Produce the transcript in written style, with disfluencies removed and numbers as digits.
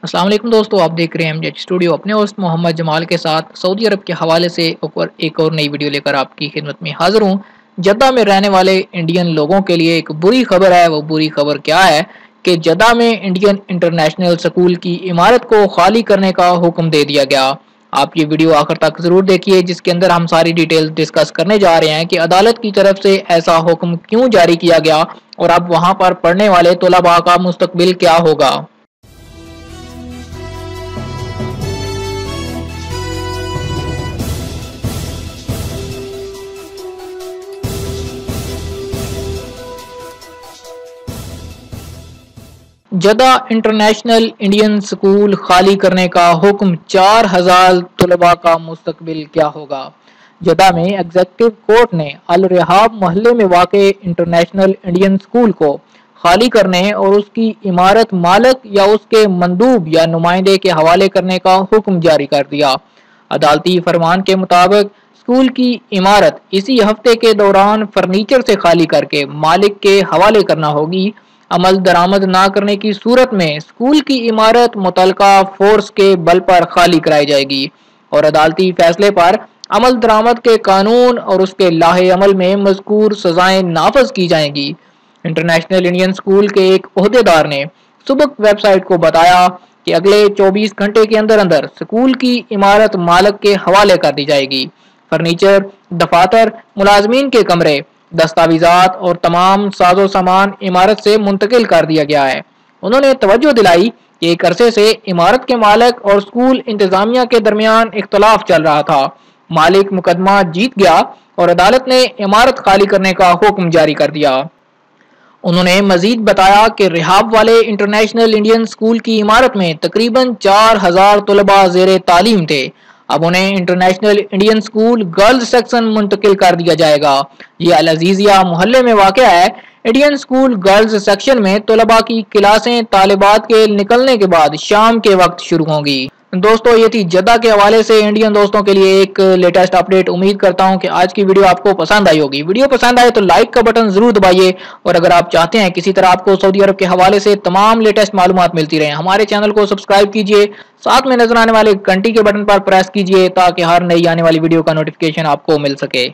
अस्सलाम वालेकुम दोस्तों, आप देख रहे हैं एमजेड स्टूडियो। अपने होस्ट मोहम्मद जमाल के साथ सऊदी अरब के हवाले से एक और नई वीडियो लेकर आपकी खिदमत में हाजिर हूँ। जद्दा में रहने वाले इंडियन लोगों के लिए एक बुरी खबर है। वो बुरी खबर क्या है कि जद्दा में इंडियन इंटरनेशनल स्कूल की इमारत को खाली करने का हुक्म दे दिया गया। आप ये वीडियो आखिर तक जरूर देखिए, जिसके अंदर हम सारी डिटेल्स डिस्कस करने जा रहे हैं कि अदालत की तरफ से ऐसा हुक्म क्यों जारी किया गया और अब वहाँ पर पढ़ने वाले तलबा का मुस्तकबिल क्या होगा। जद्दा इंटरनेशनल इंडियन स्कूल खाली करने का हुक्म, 4000 तलबा का मुस्तकबिल क्या होगा। जद्दा में एग्जीक्यूटिव कोर्ट ने अल रिहाब मोहल्ले में वाक़े इंटरनेशनल इंडियन स्कूल को खाली करने और उसकी इमारत मालिक या उसके मंदूब या नुमाइंदे के हवाले करने का हुक्म जारी कर दिया। अदालती फरमान के मुताबिक स्कूल की इमारत इसी हफ्ते के दौरान फर्नीचर से खाली करके मालिक के हवाले करना होगी। अमल दरामद न करने की सूरत में स्कूल की इमारत मुतलका फोर्स के बल पर खाली कराई जाएगी और अदालती फैसले पर अमल दरामद के कानून और उसके लाहे अमल में मज़कूर सजाएं नाफज की जाएंगी। इंटरनेशनल इंडियन स्कूल के एक ओहदेदार ने सुबह वेबसाइट को बताया कि अगले 24 घंटे के अंदर अंदर स्कूल की इमारत मालिक के हवाले कर दी जाएगी। फर्नीचर, दफातर, मुलाजमीन के कमरे, दस्तावेजात और तमाम साजो सामान इमारत से मुंतकिल कर दिया गया है। उन्होंने तवज्जो दिलाई कि एक अरसे से इमारत के मालिक और स्कूल इंतजामिया के दरमियान इख्तलाफ चल रहा था। मालिक मुकदमा जीत गया और अदालत ने इमारत खाली करने का हुक्म जारी कर दिया। उन्होंने मजीद बताया कि रिहाब वाले इंटरनेशनल इंडियन स्कूल की इमारत में तकरीबन 4000 तलबा ज़ेरे तालीम थे। अब उन्हें international Indian school girls section मुंतकिल कर दिया जाएगा। ये अल अजीजिया मोहल्ले में वाक़या है। इंडियन स्कूल गर्ल्स सेक्शन में तलबा की क्लासें तालिबात के निकलने के बाद शाम के वक्त शुरू होंगी। दोस्तों, ये थी जद्दा के हवाले से इंडियन दोस्तों के लिए एक लेटेस्ट अपडेट। उम्मीद करता हूं कि आज की वीडियो आपको पसंद आई होगी। वीडियो पसंद आए तो लाइक का बटन जरूर दबाइए और अगर आप चाहते हैं किसी तरह आपको सऊदी अरब के हवाले से तमाम लेटेस्ट मालूमात मिलती रहे, हमारे चैनल को सब्सक्राइब कीजिए, साथ में नजर आने वाले घंटी के बटन पर प्रेस कीजिए ताकि हर नई आने वाली वीडियो का नोटिफिकेशन आपको मिल सके।